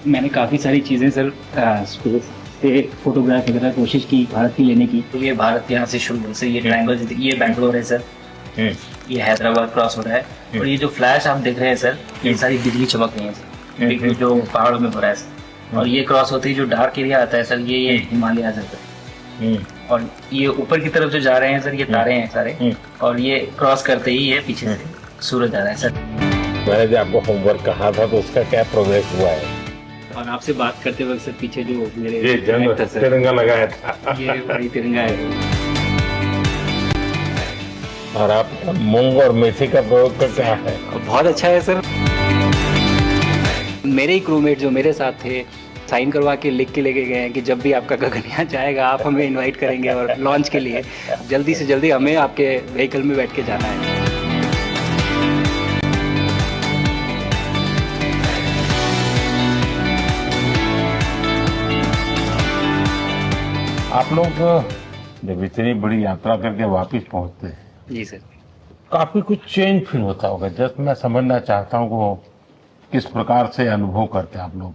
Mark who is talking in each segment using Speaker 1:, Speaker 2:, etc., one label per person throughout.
Speaker 1: मैंने काफ़ी सारी चीज़ें सर स्पेस से फोटोग्राफ वगैरह कोशिश की भारत की लेने की। तो ये भारत यहाँ से शुरू से ये ट्रायंगल, ये बैंगलोर है सर, ये हैदराबाद क्रॉस हो रहा है, और ये जो फ्लैश आप देख रहे हैं सर, ये सारी बिजली चमक रही है सर, बिजली जो पहाड़ों में हो रहा है सर। और ये क्रॉस होती है जो डार्क एरिया आता है सर, ये हिमालय आ जाता है। और ये ऊपर की तरफ जो जा रहे हैं सर, ये तारे हैं सारे, और ये क्रॉस करते ही ये पीछे से सूरज आ रहा है सर।
Speaker 2: मैंने जो आपको होमवर्क कहा था तो उसका क्या प्रोग्रेस हुआ है?
Speaker 1: और आपसे बात करते वक्त सर पीछे जो मेरे
Speaker 2: ये जंग तिरंगा लगाया था,
Speaker 1: ये वही तिरंगा है।
Speaker 2: और आप मूंग और मेथी का प्रयोग का क्या है?
Speaker 1: बहुत अच्छा है सर। मेरे ही क्रूमेट जो मेरे साथ थे साइन करवा के लिख के लेके गए हैं कि जब भी आपका गगनयान जाएगा आप हमें इनवाइट करेंगे और लॉन्च के लिए जल्दी से जल्दी हमें आपके व्हीकल में बैठ के जाना है।
Speaker 2: आप लोग जब इतनी बड़ी यात्रा करके वापस पहुंचते हैं,
Speaker 1: जी सर,
Speaker 2: काफी कुछ चेंज फील होता होगा। जस्ट मैं समझना चाहता हूँ वो किस प्रकार से अनुभव करते हैं आप लोग।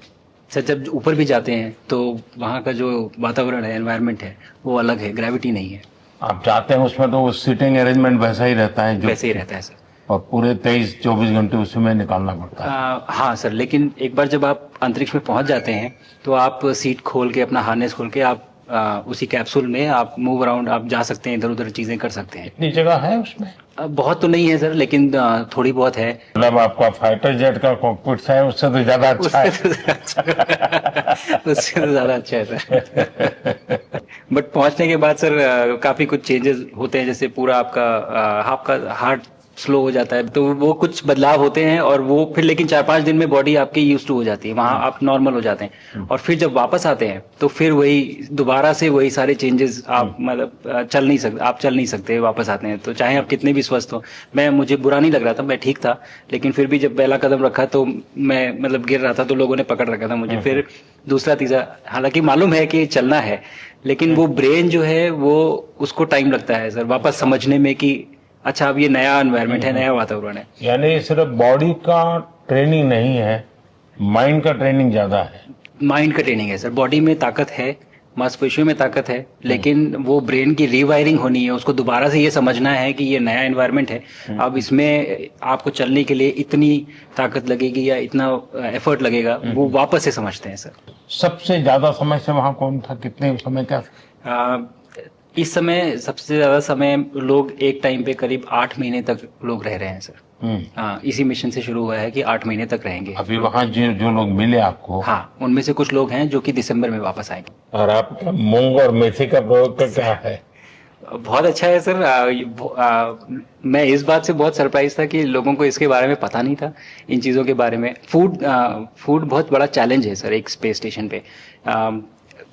Speaker 1: सर जब ऊपर भी जाते हैं तो वहाँ का जो वातावरण है, एनवायरनमेंट है, वो अलग है, ग्रेविटी नहीं है।
Speaker 2: आप जाते हैं उसमें तो सीटिंग अरेंजमेंट वैसा ही रहता है, जो
Speaker 1: वैसे ही रहता है सर,
Speaker 2: और पूरे 23-24 घंटे उसमें निकालना पड़ता है।
Speaker 1: हाँ सर, लेकिन एक बार जब आप अंतरिक्ष में पहुंच जाते हैं तो आप सीट खोल के, अपना हार्नेस खोल के आप उसी कैप्सूल में आप मूव अराउंड आप जा सकते हैं, इधर उधर चीजें कर सकते हैं।
Speaker 2: इतनी जगह है उसमें?
Speaker 1: बहुत तो नहीं है सर, लेकिन थोड़ी बहुत है।
Speaker 2: मतलब आपका फाइटर जेट का कॉकपिट है, उससे तो ज्यादा अच्छा है।
Speaker 1: उससे तो ज्यादा अच्छा है सर। बट पहुंचने के बाद सर काफी कुछ चेंजेस होते हैं, जैसे पूरा आपका हार्ट स्लो हो जाता है, तो वो कुछ बदलाव होते हैं, और वो फिर लेकिन 4-5 दिन में बॉडी आपकी यूज टू हो जाती है, वहां आप नॉर्मल हो जाते हैं। और फिर जब वापस आते हैं तो फिर वही दोबारा से वही सारे चेंजेस आप मतलब चल नहीं सकते वापस आते हैं, तो चाहे आप कितने भी स्वस्थ हो। मुझे बुरा नहीं लग रहा था, मैं ठीक था, लेकिन फिर भी जब पहला कदम रखा तो मैं मतलब गिर रहा था, तो लोगों ने पकड़ रखा था मुझे। फिर दूसरा तीसरा, हालांकि मालूम है कि चलना है, लेकिन वो ब्रेन जो है वो उसको टाइम लगता है सर वापस समझने में कि अच्छा अब ये नया एनवायरनमेंट है, नया वातावरण है।
Speaker 2: यानी सिर्फ बॉडी का ट्रेनिंग नहीं है, माइंड का ट्रेनिंग ज्यादा है।
Speaker 1: माइंड का ट्रेनिंग है सर, बॉडी में ताकत है, मांसपेशियों में ताकत है, लेकिन वो ब्रेन की रीवायरिंग होनी है, उसको दोबारा से ये समझना है कि ये नया एनवायरनमेंट है। अब इसमें आपको चलने के लिए इतनी ताकत लगेगी या इतना एफर्ट लगेगा, वो वापस से समझते हैं सर।
Speaker 2: सबसे ज्यादा समय से वहां कौन था, कितने समय का?
Speaker 1: इस समय सबसे ज्यादा समय लोग एक टाइम पे करीब 8 महीने तक लोग रह रहे हैं सर। हाँ, इसी मिशन से शुरू हुआ है कि 8 महीने तक रहेंगे।
Speaker 2: अभी वहाँ जो लोग मिले आपको?
Speaker 1: हाँ, उनमें से कुछ लोग हैं जो कि दिसंबर में वापस आएंगे।
Speaker 2: और आपका मूंग और मेथी का प्रयोग का क्या है?
Speaker 1: बहुत अच्छा है सर। मैं इस बात से बहुत सरप्राइज था कि लोगों को इसके बारे में पता नहीं था, इन चीज़ों के बारे में। फूड बहुत बड़ा चैलेंज है सर एक स्पेस स्टेशन पे।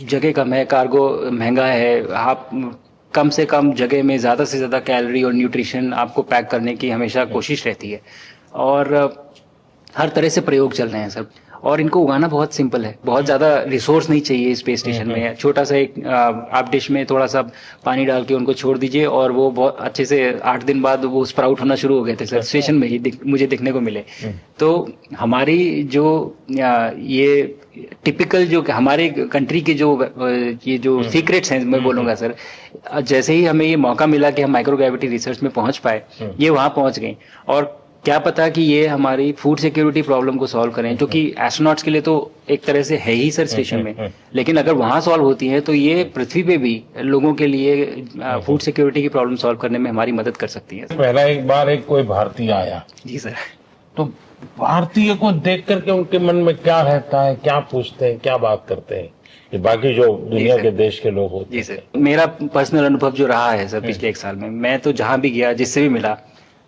Speaker 1: जगह कम है, कार्गो महंगा है, आप कम से कम जगह में ज़्यादा से ज़्यादा कैलोरी और न्यूट्रिशन आपको पैक करने की हमेशा कोशिश रहती है, और हर तरह से प्रयोग चल रहे हैं सर। और इनको उगाना बहुत सिंपल है, बहुत ज़्यादा रिसोर्स नहीं चाहिए स्पेस स्टेशन में। छोटा सा एक आप डिश में थोड़ा सा पानी डाल के उनको छोड़ दीजिए, और वो बहुत अच्छे से 8 दिन बाद वो स्प्राउट होना शुरू हो गए थे सर, स्टेशन में ही मुझे देखने को मिले। तो हमारी जो ये टिपिकल जो हमारे कंट्री के जो ये जो सीक्रेट्स हैं, मैं बोलूँगा सर, जैसे ही हमें ये मौका मिला कि हम माइक्रोग्रेविटी रिसर्च में पहुँच पाए, ये वहाँ पहुँच गए। और क्या पता कि ये हमारी फूड सिक्योरिटी प्रॉब्लम को सॉल्व करें, जो कि एस्ट्रोनॉट्स के लिए तो एक तरह से है ही सर स्टेशन में, लेकिन अगर वहाँ सॉल्व होती है तो ये पृथ्वी पे भी लोगों के लिए फूड सिक्योरिटी की प्रॉब्लम सॉल्व करने में हमारी मदद कर सकती है।
Speaker 2: पहला एक बार कोई भारतीय आया,
Speaker 1: जी सर,
Speaker 2: तो भारतीय को देख करके उनके मन में क्या रहता है, क्या पूछते हैं, क्या बात करते हैं, ये बाकी जो दुनिया के देश के लोग होते हैं? जी सर, मेरा पर्सनल अनुभव जो रहा है सर पिछले 1 साल में, मैं तो जहाँ भी गया, जिससे भी मिला,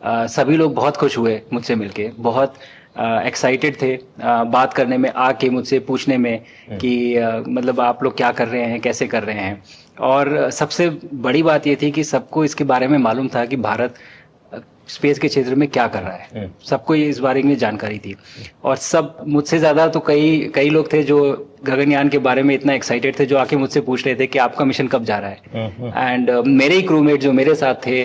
Speaker 2: सभी लोग बहुत खुश हुए मुझसे मिलके, बहुत एक्साइटेड थे बात करने में, आके मुझसे पूछने में कि मतलब आप लोग क्या कर रहे हैं, कैसे कर रहे हैं। और सबसे बड़ी बात ये थी कि सबको इसके बारे में मालूम था कि भारत स्पेस के क्षेत्र में क्या कर रहा है, सबको इस बारे में जानकारी थी। और सब मुझसे ज़्यादा तो कई लोग थे जो गगनयान के बारे में इतना एक्साइटेड थे, जो आके मुझसे पूछ रहे थे कि आपका मिशन कब जा रहा है। एंड मेरे ही क्रूमेट जो मेरे साथ थे,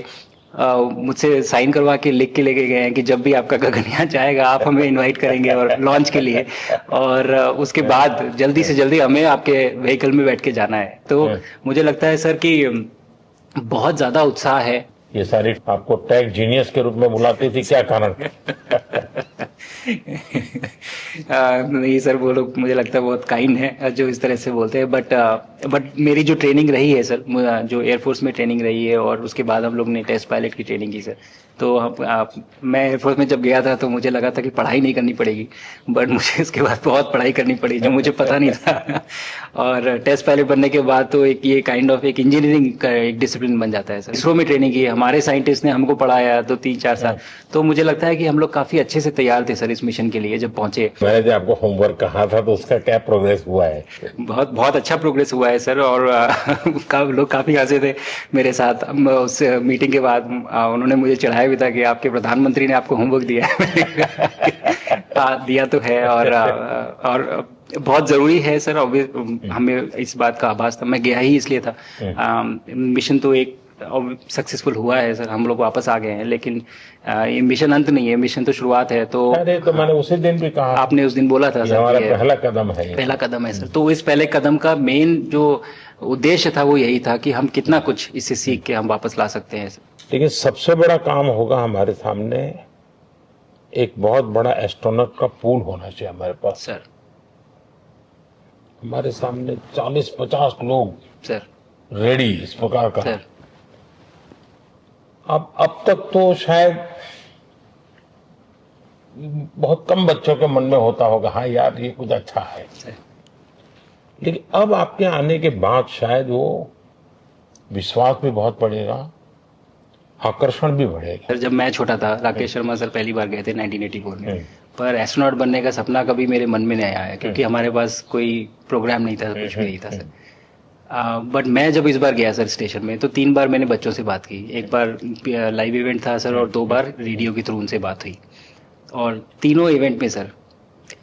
Speaker 1: मुझसे साइन करवा के लिख के लेके गए हैं कि जब भी आपका गगनयान जाएगा आप हमें इनवाइट करेंगे और लॉन्च के लिए, और उसके बाद जल्दी से जल्दी हमें आपके व्हीकल में बैठ के जाना है। तो मुझे लगता है सर कि बहुत ज्यादा उत्साह है।
Speaker 2: ये सारी आपको टेक जीनियस के रूप में बुलाती थी, क्या कारण?
Speaker 1: नहीं सर, वो लोग मुझे लगता है बहुत काइंड है जो इस तरह से बोलते हैं, बट मेरी जो ट्रेनिंग रही है सर, जो एयरफोर्स में ट्रेनिंग रही है और उसके बाद हम लोग ने टेस्ट पायलट की ट्रेनिंग की सर। तो मैं एयरफोर्स में जब गया था तो मुझे लगा था कि पढ़ाई नहीं करनी पड़ेगी, बट मुझे इसके बाद बहुत पढ़ाई करनी पड़ी जो मुझे पता नहीं था। और टेस्ट पायलट बनने के बाद तो एक ये काइंड ऑफ एक इंजीनियरिंग का एक डिसिप्लिन बन जाता है सर। इसरो में ट्रेनिंग की, हमारे साइंटिस्ट ने हमको पढ़ाया तो 3-4 साल, तो मुझे लगता है कि हम लोग काफी अच्छे से तैयार थे सर इस मिशन के लिए जब पहुंचे।
Speaker 2: मैंने जो आपको होमवर्क कहा था तो उसका क्या प्रोग्रेस हुआ है?
Speaker 1: बहुत बहुत अच्छा प्रोग्रेस हुआ है सर, और लोग काफी हंसे थे मेरे साथ। उस मीटिंग के बाद उन्होंने मुझे चढ़ाया भी था कि आपके प्रधानमंत्री ने आपको होमवर्क दिया है। दिया तो है, और बहुत जरूरी है सर। हमें इस बात का आभास था, मैं गया ही इसलिए था। मिशन तो एक सक्सेसफुल हुआ है सर, हम लोग वापस आ गए हैं, लेकिन ये मिशन अंत नहीं है, मिशन तो शुरुआत है। तो
Speaker 2: अरे तो मैंने उसी दिन भी कहा,
Speaker 1: आपने उस दिन बोला था सर,
Speaker 2: हमारा पहला कदम है,
Speaker 1: पहला कदम है सर। तो इस पहले कदम का मेन जो उद्देश्य था वो यही था कि हम कितना कुछ इससे सीख के हम वापस ला सकते हैं सर।
Speaker 2: लेकिन सबसे बड़ा काम होगा हमारे सामने, एक बहुत बड़ा एस्ट्रोनॉट का पूल होना चाहिए हमारे पास
Speaker 1: सर।
Speaker 2: हमारे सामने 40-50 लोग
Speaker 1: सर
Speaker 2: रेडी इस प्रकार का
Speaker 1: सर।
Speaker 2: अब तक तो शायद बहुत कम बच्चों के मन में होता होगा, हाँ यार ये कुछ अच्छा है
Speaker 1: सर।
Speaker 2: लेकिन अब आपके आने के बाद शायद वो विश्वास भी बहुत बढ़ेगा, आकर्षण भी बढ़ेगा।
Speaker 1: सर जब मैं छोटा था, राकेश शर्मा सर पहली बार गए थे 1984 में, पर एस्ट्रोनॉट बनने का सपना कभी मेरे मन में नहीं आया, क्योंकि हमारे पास कोई प्रोग्राम नहीं था, कुछ भी नहीं था सर। बट मैं जब इस बार गया सर स्टेशन में, तो 3 बार मैंने बच्चों से बात की। एक बार लाइव इवेंट था सर, और 2 बार रेडियो के थ्रू उनसे बात हुई। और तीनों इवेंट में सर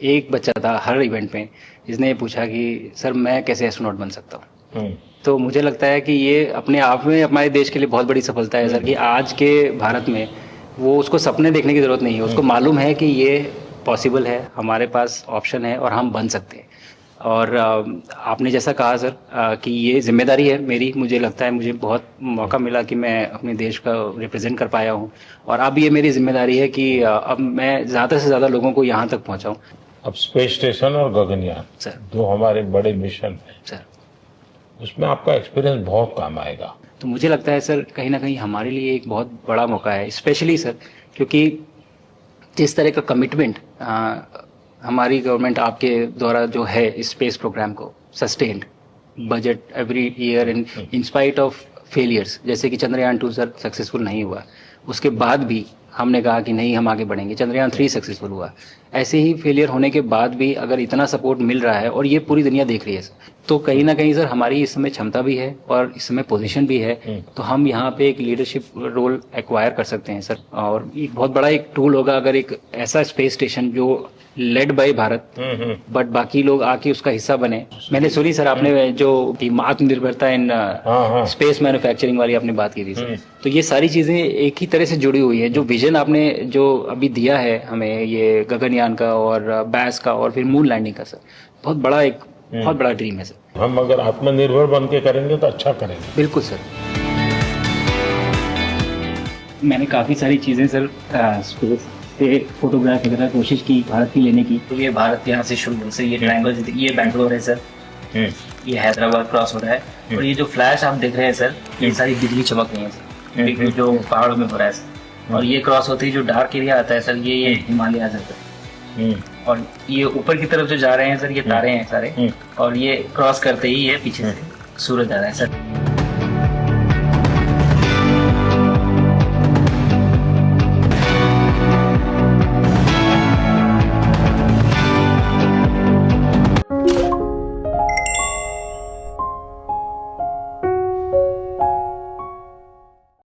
Speaker 1: एक बच्चा था हर इवेंट में जिसने पूछा कि सर मैं कैसे एस्ट्रोनॉट बन सकता हूँ। तो मुझे लगता है कि ये अपने आप में हमारे देश के लिए बहुत बड़ी सफलता है सर, कि आज के भारत में वो उसको सपने देखने की जरूरत नहीं है, उसको मालूम है कि ये पॉसिबल है, हमारे पास ऑप्शन है और हम बन सकते हैं। और आपने जैसा कहा सर कि ये जिम्मेदारी है मेरी, मुझे लगता है मुझे बहुत मौका मिला कि मैं अपने देश का रिप्रेजेंट कर पाया हूँ, और अब ये मेरी जिम्मेदारी है कि अब मैं ज़्यादा से ज़्यादा लोगों को यहाँ तक पहुँचाऊँ।
Speaker 2: अब स्पेस स्टेशन और गगनयान
Speaker 1: सर,
Speaker 2: जो हमारे बड़े मिशन है
Speaker 1: सर,
Speaker 2: उसमें आपका एक्सपीरियंस बहुत काम आएगा।
Speaker 1: तो मुझे लगता है सर कहीं ना कहीं हमारे लिए एक बहुत बड़ा मौका है, स्पेशली सर क्योंकि जिस तरह का कमिटमेंट हमारी गवर्नमेंट आपके द्वारा जो है स्पेस प्रोग्राम को sustained budget every year in spite of failures, जैसे कि चंद्रयान 2 सर सक्सेसफुल नहीं हुआ, उसके बाद भी हमने कहा कि नहीं हम आगे बढ़ेंगे, चंद्रयान 3 सक्सेसफुल हुआ। ऐसे ही फेलियर होने के बाद भी अगर इतना सपोर्ट मिल रहा है और ये पूरी दुनिया देख रही है सर, तो कहीं ना कहीं सर हमारी इस समय क्षमता भी है और इस समय पोजीशन भी है, तो हम यहाँ पे एक लीडरशिप रोल एक्वायर कर सकते हैं सर। और एक बहुत बड़ा एक टूल होगा अगर एक ऐसा स्पेस स्टेशन जो लेड बाय भारत बट बाकी लोग आके उसका हिस्सा बने। मैंने सुनी सर आपने जो आत्मनिर्भरता इन स्पेस मैन्युफैक्चरिंग वाली आपने बात की थी सर, तो ये सारी चीजें एक ही तरह से जुड़ी हुई है। जो विजन आपने जो अभी दिया है हमें, ये गगनयान का और बैस का और फिर मून लैंडिंग का सर, बहुत बड़ा ड्रीम है सर।
Speaker 2: हम अगर आत्मनिर्भर बन के करेंगे तो अच्छा करेंगे।
Speaker 1: बिल्कुल सर। मैंने काफ़ी सारी चीज़ें सर स्पेस से फोटोग्राफ वगैरह कोशिश की भारत की लेने की। तो ये भारत यहाँ से शुरू से ये ट्रायंगल, ये बैंगलोर है सर, ये हैदराबाद क्रॉस हो रहा है, और ये जो फ्लैश आप देख रहे हैं सर, ये सारी बिजली चमक रही है सर, जो पहाड़ों में हो रहा है सर। और ये क्रॉस होती है जो डार्क एरिया आता है सर, ये हिमालय आ जाता है। और ये ऊपर की तरफ जो जा रहे हैं सर, ये तारे हैं सारे, और ये क्रॉस करते ही ये पीछे से सूरज आ रहा है सर।